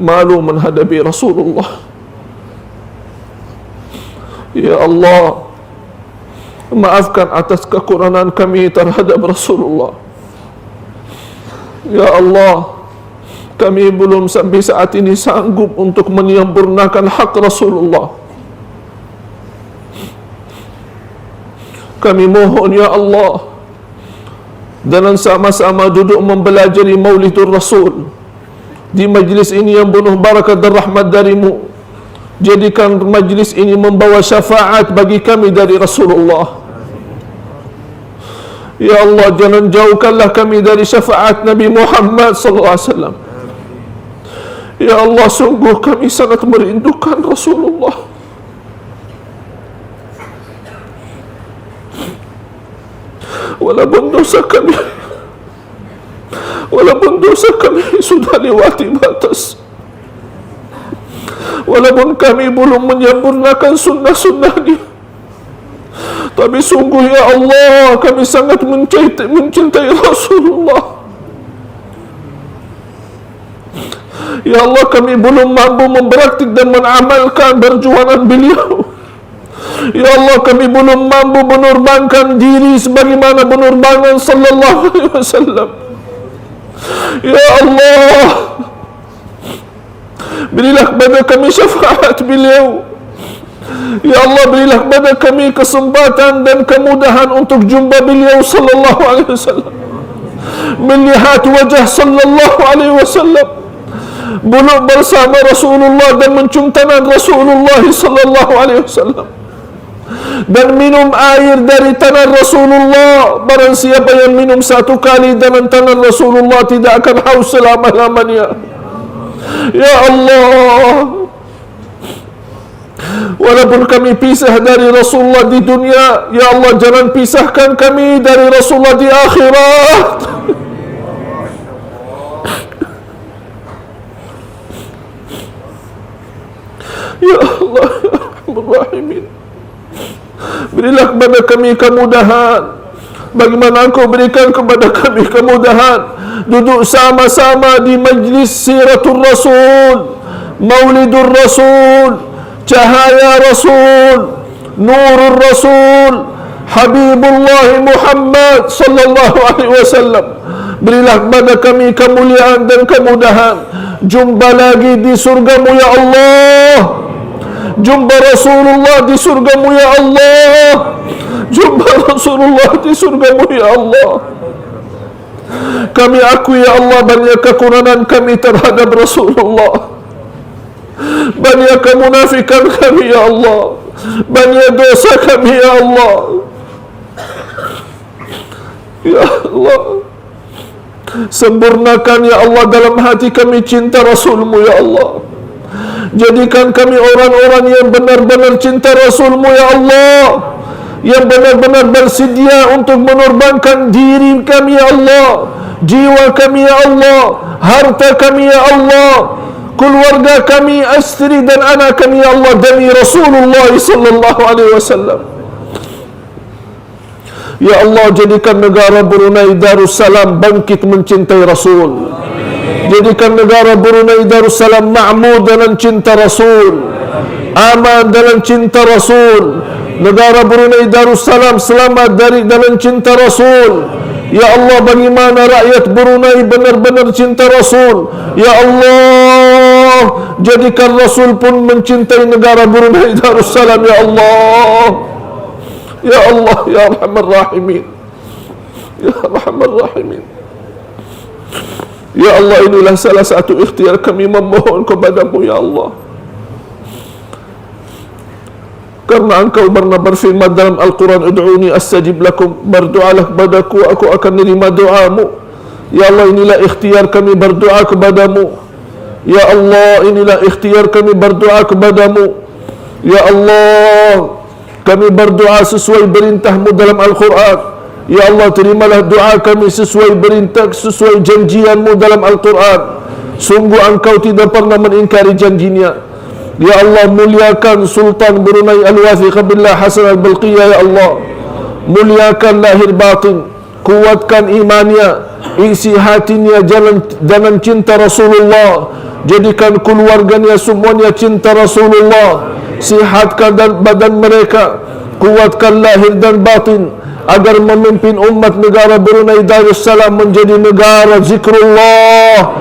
malu menghadapi Rasulullah. Ya Allah, maafkan atas kekurangan kami terhadap Rasulullah. Ya Allah, kami belum sampai saat ini sanggup untuk menyempurnakan hak Rasulullah. Kami mohon ya Allah, dan sama-sama duduk mempelajari Maulidur Rasul di majlis ini yang penuh barakat dan rahmat darimu. Jadikan majlis ini membawa syafaat bagi kami dari Rasulullah. Ya Allah, jangan jauhkanlah kami dari syafaat Nabi Muhammad sallallahu alaihi wasallam. Ya Allah, sungguh kami sangat merindukan Rasulullah. Walaupun dosa kami sudah lewati batas, walaupun kami belum menyempurnakan sunnah-sunnahnya, tapi sungguh ya Allah, kami sangat mencintai Rasulullah. Ya Allah, kami belum mampu mempraktik dan mengamalkan perjuangan beliau. Ya Allah, kami belum mampu menerbangkan diri sebagaimana penerbangan sallallahu alaihi wasallam. Ya Allah, berilah kepada kami syafaat beliau. Ya Allah, berilah kepada kami kesempatan dan kemudahan untuk jumpa beliau sallallahu alaihi wasallam, melihat wajah sallallahu alaihi wasallam, buluk bersama Rasulullah dan mencium tangan Rasulullah sallallahu alaihi wasallam, dan minum air dari tangan Rasulullah. Barang siapa yang minum satu kali dari tangan Rasulullah tidak akan haus selama-lamanya. Ya Allah, walaupun kami pisah dari Rasulullah di dunia, ya Allah, jangan pisahkan kami dari Rasulullah di akhirat. Ya Allah, ya Rahman, berilah kepada kami kemudahan bagaimana Engkau berikan kepada kami kemudahan duduk sama-sama di majlis Siratul Rasul, Maulidur Rasul, Cahaya Rasul, Nurul Rasul, Habibullah Muhammad sallallahu alaihi wasallam. Berilah kepada kami kemuliaan dan kemudahan. Jumpa lagi di surgamu ya Allah. Jumpa Rasulullah di surgamu ya Allah. Jumpa Rasulullah di surgamu ya Allah. Kami akui ya Allah banyak kekurangan kami terhadap Rasulullah, banyak kemunafikan kami ya Allah, banyak dosa kami ya Allah. Ya Allah, sempurnakan ya Allah dalam hati kami cinta Rasulmu ya Allah. Jadikan kami orang-orang yang benar-benar cinta Rasulmu ya Allah, yang benar-benar bersedia untuk menerbangkan diri kami ya Allah, jiwa kami ya Allah, harta kami ya Allah, keluarga kami, istri dan anak kami ya Allah, demi Rasulullah sallallahu alaihi wasallam. Ya Allah, jadikan negara Brunei Darussalam bangkit mencintai Rasul. Jadikan negara Brunei Darussalam ma'mur dalam cinta Rasul, aman dalam cinta Rasul. Negara Brunei Darussalam selamat dari dalam cinta Rasul. Ya Allah, bagaimana rakyat Brunei benar-benar cinta Rasul. Ya Allah, jadikan Rasul pun mencintai negara Brunei Darussalam ya Allah. Ya Allah, ya Arhamar Rahimin, ya Arhamar Rahimin. Ya Allah, inilah salah satu ikhtiar kami memohon kepadamu ya Allah. Karena Engkau pernah berfirman dalam Al-Quran, Ud'uni astajib lakum, berdoalah kepadaku, aku akan menerima doamu. Ya Allah, inilah ikhtiar kami berdoa kepadamu. Ya Allah, inilah ikhtiar kami berdoa kepadamu. Ya Allah, kami berdoa sesuai perintahmu dalam Al-Quran. Ya Allah, terimalah doa kami sesuai perintah, sesuai janjianmu dalam Al-Quran. Sungguh Engkau tidak pernah mengingkari janjinya. Ya Allah, muliakan Sultan Brunei Al-Wathiq Billah Hasan Al-Balqiyah. Ya Allah, muliakan lahir batin, kuatkan imannya, isi hatinya jangan cinta Rasulullah, jadikan keluarganya semuanya cinta Rasulullah. Sihatkan badan mereka, kuatkan lahir dan batin, agar memimpin umat negara Brunei Darussalam menjadi negara zikrullah,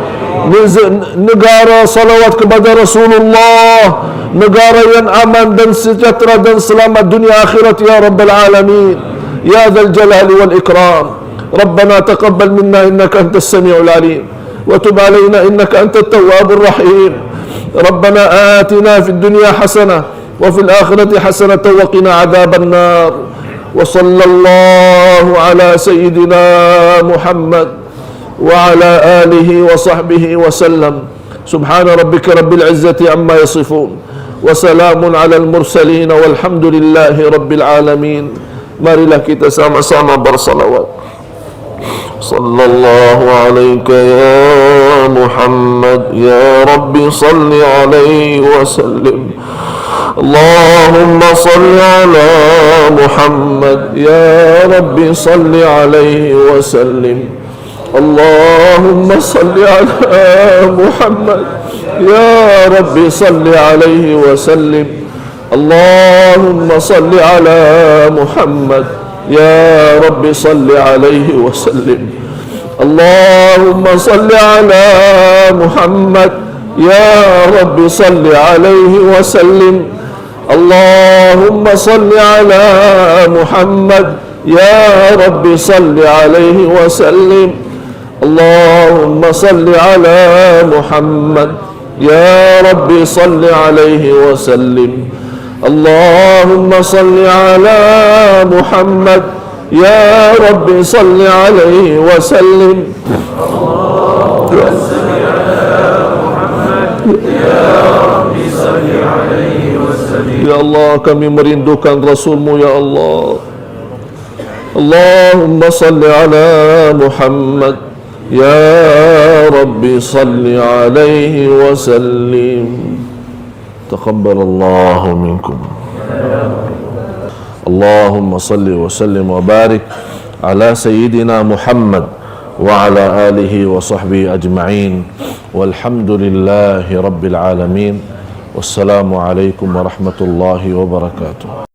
negara salawat kepada Rasulullah, negara yang aman dan sejahtera dan selamat dunia akhirat ya Rabbal Alamin, ya Dzal Jalali wal Ikram. Rabbana taqabbal minna innaka antas sami'ul alim wa tub alaina innaka antat tawwabur rahim. Rabbana atina fid dunya hasanah wa fil akhirati hasanah wa qina adzaban nar. Wa sallallahu ala sayyidina Muhammad wa ala alihi wa sahbihi wa sallam. Subhana rabbika rabbil izzati amma yasifun wa salamun alal mursalin walhamdulillahi rabbil alamin. Marilah kita sama-sama bersalawat. Sallallahu alayka ya Muhammad, ya Rabbi salli alaihi wa sallim. Allahumma salli ala Muhammad, ya Rabbi salli alaihi wa sallim. Allahumma salli ala Muhammad, ya Rabbi salli alaihi wa sallim. Allahumma salli ala Muhammad, ya Rabbi salli alaihi wa sallim. Allahumma salli ala Muhammad, ya Rabbi salli alaihi wa sallim. Allahumma salli ala Muhammad, ya Rabbi salli alaihi wa sallim. Allahumma salli ala Muhammad, ya Rabbi salli alaihi wa sallim. Allahumma salli ala Muhammad, ya Rabbi salli alaihi wa sallim. Ya Allah, kami merindukan Rasulmu ya Allah. Allahumma salli ala Muhammad, ya Rabbi salli alaihi wa sallim. Taqabbalallahu minkum. Allahumma salli wa sallim wa barik ala sayyidina Muhammad wa ala alihi wa sahbihi ajma'in. Walhamdulillahi rabbil alamin. Wassalamu alaikum warahmatullahi wabarakatuh.